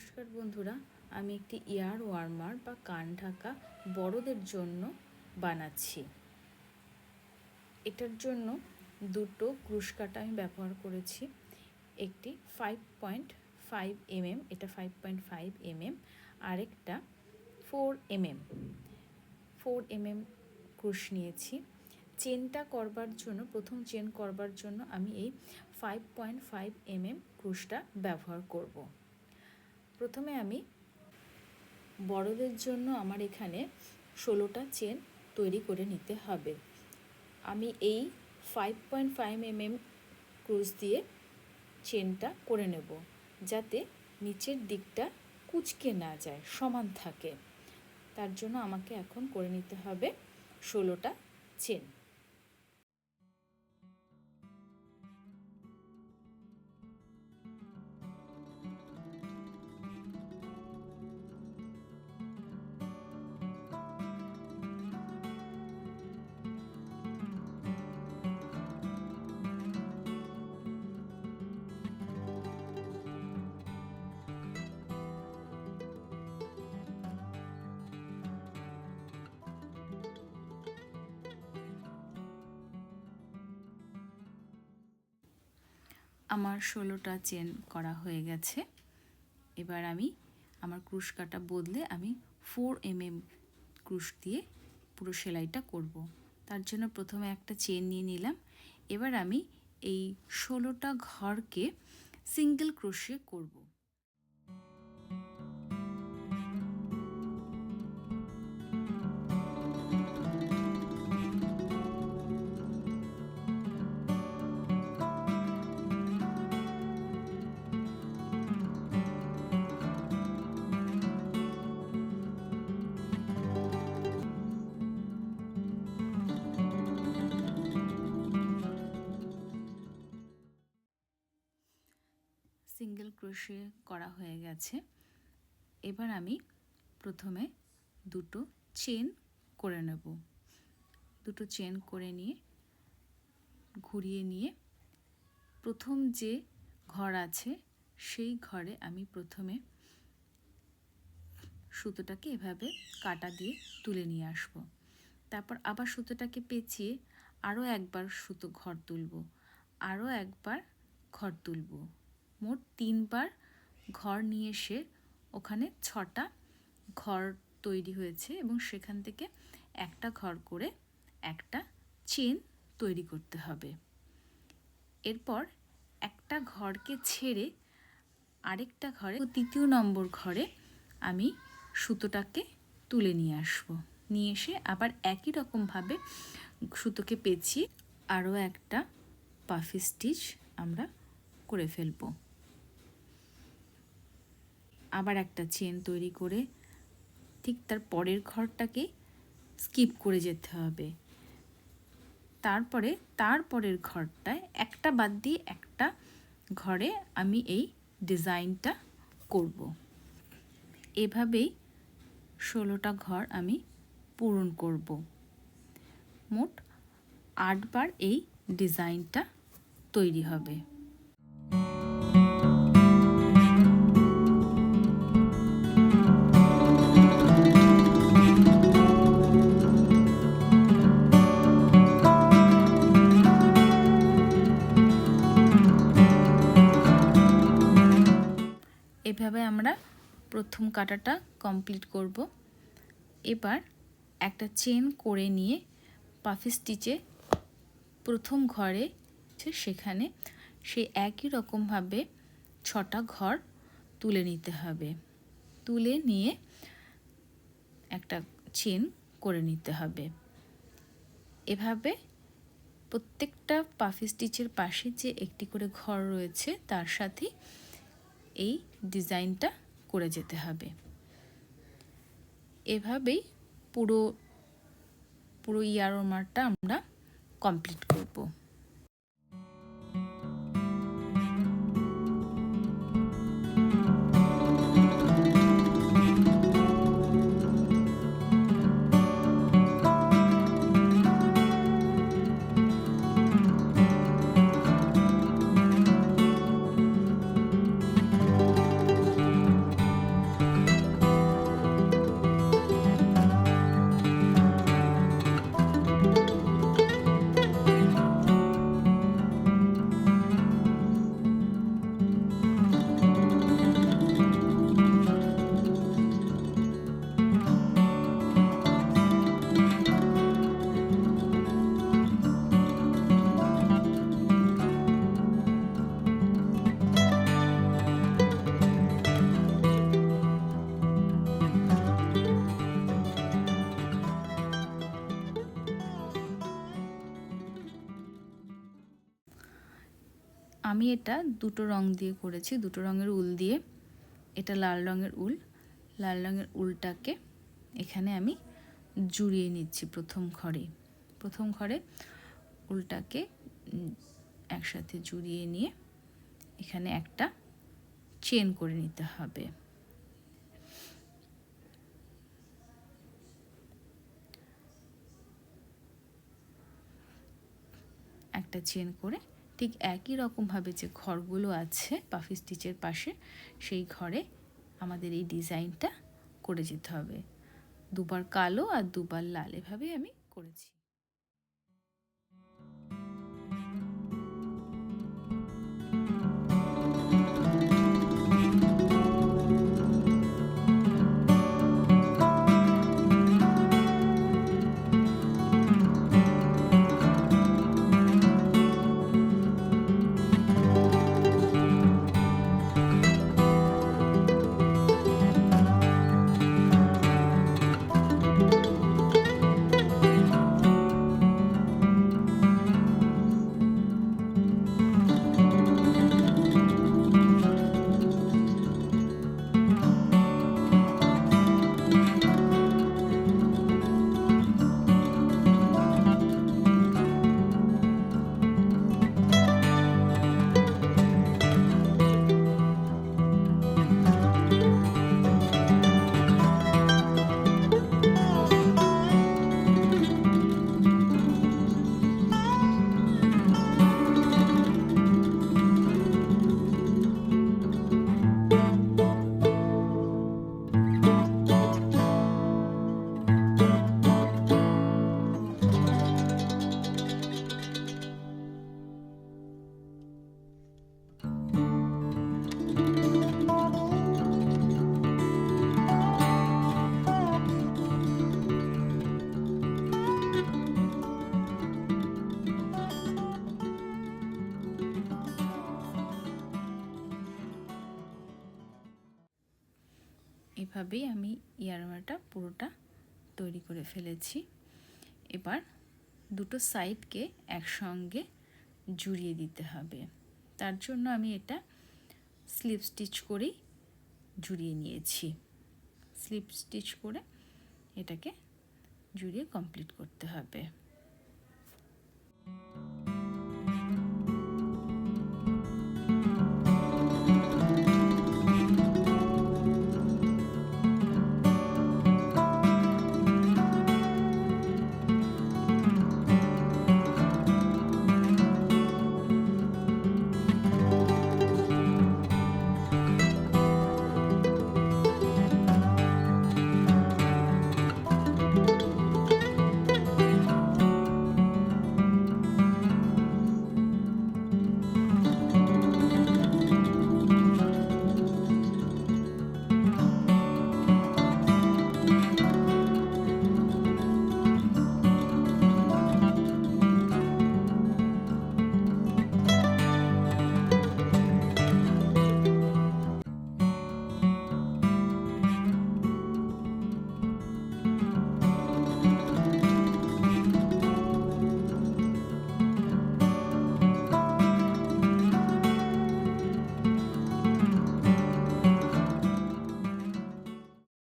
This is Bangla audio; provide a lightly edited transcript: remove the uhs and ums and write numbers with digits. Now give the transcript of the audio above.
নমস্কার বন্ধুরা, আমি একটি ইয়ার ওয়ার্মার বা কান ঢাকা বড়দের জন্য বানাচ্ছি। এটার জন্য দুটো ক্রুশ কাটা আমি ব্যবহার করেছি। একটি 5.5 mm, এটা 5.5 mm, আরেকটা 4 mm ক্রুশ নিয়েছি। চেনটা করবার জন্য, প্রথম চেন করবার জন্য আমি এই 5.5 mm ক্রুশটা ব্যবহার করব। প্রথমে আমি বড়দের জন্য আমার এখানে 16টা চেন তৈরি করে নিতে হবে। আমি এই 5.5 mm ক্রুশ দিয়ে চেনটা করে নেব, যাতে নিচের দিকটা কুঁচকে না যায়, সমান থাকে। তার জন্য আমাকে এখন করে নিতে হবে 16টা চেন। আমার 16টা চেন করা হয়ে গেছে। এবার আমি আমার ক্রুশ কাটা বদলে আমি 4 mm ক্রুশ দিয়ে পুরো সেলাইটা করব। তার জন্য প্রথমে একটা চেন নিয়ে নিলাম। এবার আমি এই 16টা ঘরকে সিঙ্গেল ক্রোশে করব। সিঙ্গেল ক্রোশে করা হয়ে গেছে। এবার আমি প্রথমে দুটো চেন করে নেব। দুটো চেন করে নিয়ে ঘুরিয়ে নিয়ে প্রথম যে ঘর আছে সেই ঘরে আমি প্রথমে সুতোটাকে এভাবে কাটা দিয়ে তুলে নিয়ে আসব। তারপর আবার সুতোটাকে পেঁচিয়ে আরও একবার সুতো ঘর তুলব, আরও একবার ঘর তুলব। মোট 3বার ঘর নিয়ে এসে ওখানে 6টা ঘর তৈরি হয়েছে এবং সেখান থেকে একটা ঘর করে একটা চেন তৈরি করতে হবে। এরপর একটা ঘরকে ছেড়ে আরেকটা ঘরে, 3য় নম্বর ঘরে আমি সুতোটাকে তুলে নিয়ে আসব। নিয়ে এসে আবার একই রকমভাবে সুতোকে পেঁচিয়ে আরও একটা পাফি স্টিচ আমরা করে ফেলব। আবার একটা চেন তৈরি করে ঠিক তার পরের ঘরটাকে স্কিপ করে যেতে হবে। তারপরে তারপরের ঘরটায় একটা বাদ দিয়ে একটা ঘরে আমি এই ডিজাইনটা করব। এভাবেই 16টা ঘর আমি পূরণ করব। মোট 8বার এই ডিজাইনটা তৈরি হবে। এভাবে আমরা প্রথম কাটাটা কমপ্লিট করব। এবার একটা চেন করে নিয়ে পাফি স্টিচে প্রথম ঘরে সেখানে সেই একই রকমভাবে 6টা ঘর তুলে নিতে হবে। তুলে নিয়ে একটা চেন করে নিতে হবে। এভাবে প্রত্যেকটা পাফি স্টিচের পাশে যে একটি করে ঘর রয়েছে তার সাথে এই ডিজাইনটা করে যেতে হবে। এভাবেই পুরো ইয়ার ওয়ার্মারটা আমরা কমপ্লিট করব। আমি এটা দুটো রং দিয়ে করেছি, দুটো রঙের উল দিয়ে। এটা লাল রঙের উল। লাল রঙের উলটাকে এখানে আমি জুড়িয়ে নিচ্ছি প্রথম ঘরে উলটাকে একসাথে জুড়িয়ে নিয়ে এখানে একটা চেন করে নিতে হবে। একটা চেন করে ঠিক একই রকমভাবে যে ঘরগুলো আছে পাফি স্টিচের পাশে, সেই ঘরে আমাদের এই ডিজাইনটা করে যেতে হবে। দুবার কালো আর দুবার লাল, এভাবে আমি করেছি। এভাবেই আমি ইয়ারমাটা পুরোটা তৈরি করে ফেলেছি। এবার দুটো সাইডকে একসঙ্গে জুড়িয়ে দিতে হবে। তার জন্য আমি এটা স্লিপ স্টিচ করেই জুড়িয়ে নিয়েছি। স্লিপ স্টিচ করে এটাকে জুড়িয়ে কমপ্লিট করতে হবে।